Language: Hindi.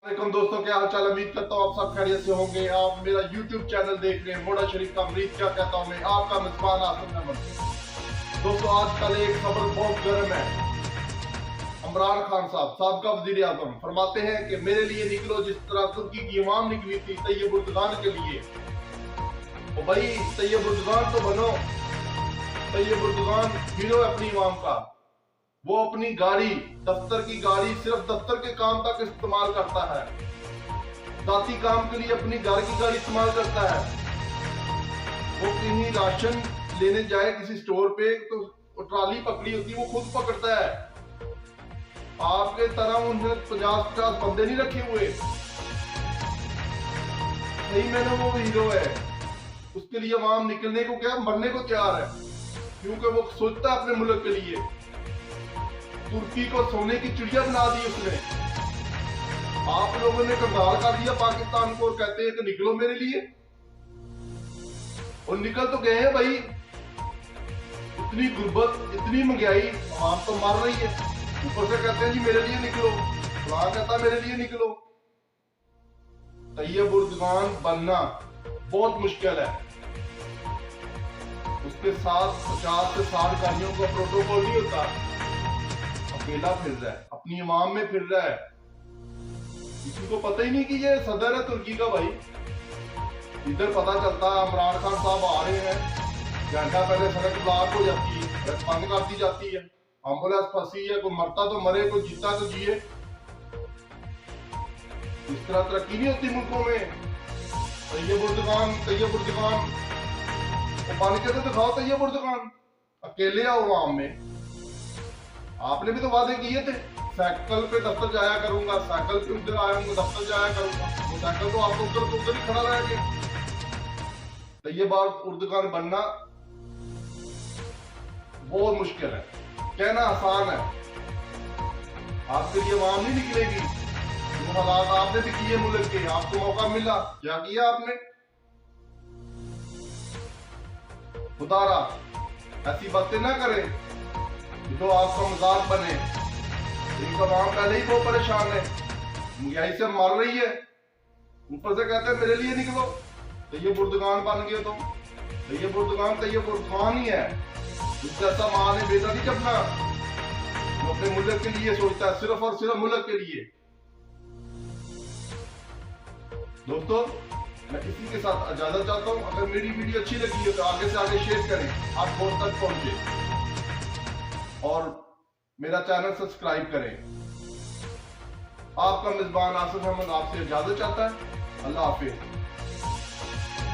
वालेकुम दोस्तों, क्या हाल चाल। उम्मीद करता हूँ आप सब खैरियत से होंगे। आप मेरा YouTube चैनल देख रहे हैं मोड़ा शरीफ का अमरीत। क्या कहता हूँ मैं, आपका मेजबान आसिफ अहमद। दोस्तों, आजकल एक खबर बहुत गर्म है। इमरान खान साहब साबका वजीर आजम फरमाते हैं कि मेरे लिए निकलो जिस तरह तुर्की की इमाम निकली थी तैयब उर्दगान के लिए। तो भाई तैयब उर्दगान तो बनो। तैयब उर्दगान हीरो अपनी इमाम का। वो अपनी गाड़ी, दफ्तर की गाड़ी, सिर्फ दफ्तर के काम तक इस्तेमाल करता है। जाती काम के लिए अपनी घर की गाड़ी इस्तेमाल करता है। वो कहीं राशन लेने जाए किसी स्टोर पे तो ट्राली पकड़ी होती है, वो खुद पकड़ता है। आपके तरह उन्होंने 50-50 बंदे नहीं रखे हुए। सही में ना वो हीरो है। उसके लिए आवाम निकलने को क्या, मरने को तैयार है, क्योंकि वो सोचता है अपने मुल्क के लिए। तुर्की को सोने की चिड़िया बना दी उसने। आप लोगों ने कंगाल कर दिया पाकिस्तान को और कहते हैं कि निकलो मेरे लिए। और निकल तो गए हैं भाई। इतनी गुर्बत, इतनी महंगाई, आम तो मर रही है, ऊपर से कहते हैं जी मेरे लिए निकलो। फलां कहता मेरे लिए निकलो। तैयब उर्दगान बनना बहुत मुश्किल है। उसके साथ 50 से 60 गाड़ियों का प्रोटोकॉल नहीं होता। अकेला फिर रहा है, अपनी इमाम में फिर रहा है। किसी को पता ही नहीं कि ये सदर है तुर्की का भाई। इधर पता चलता है इमरान खान साहब आ रहे हैं, घंटा पहले सड़क ब्लॉक हो जाती है, सड़क बंद कर दी जाती है, एम्बुलेंस फंसी है, कोई मरता तो मरे, कोई जीता तो जिए। इस तरह तरक्की नहीं होती मुल्कों में। तैयब उर्दगान, तैयब उर्दगान, वो बन के तो दिखाओ तैयब उर्दगान। अकेले आओ आवाम में। आपने भी तो वादे किए थे, साइकिल पे दफ्तर जाया करूंगा, साइकिल पे उधर आऊंगा, दफ्तर जाया करूंगा। वो साइकिल तो आपको उधर ही खड़ा रह गया। तो ये बात उर्दगान बनना बहुत मुश्किल है। कहना आसान है, आपके लिए आवाम नहीं निकलेगी। जो हालात आपने भी किए मुल्क के, आपको मौका मिला, क्या किया आपने? खुदारा ऐसी बातें ना करें जो आपका मजाक बने। इनका आवाम पहले ही बहुत परेशान है, महंगाई से मर रही है, ऊपर से कहते हैं मेरे लिए निकलो। तैयब उर्दगान बन गए तुम। तैयब उर्दगान ही है। उससे ऐसा मां ने बेटा नहीं जपना। वो अपने मुल्क के लिए सोचता है, सिर्फ और सिर्फ मुल्क के लिए। दोस्तों, मैं इसी के साथ इजाजत चाहता हूँ। अगर मेरी वीडियो अच्छी लगी हो तो आगे से आगे शेयर करें, आप बहुत तक पहुंचे, और मेरा चैनल सब्सक्राइब करें। आपका मेजबान आसिफ अहमद आपसे इजाजत चाहता है। अल्लाह हाफिज।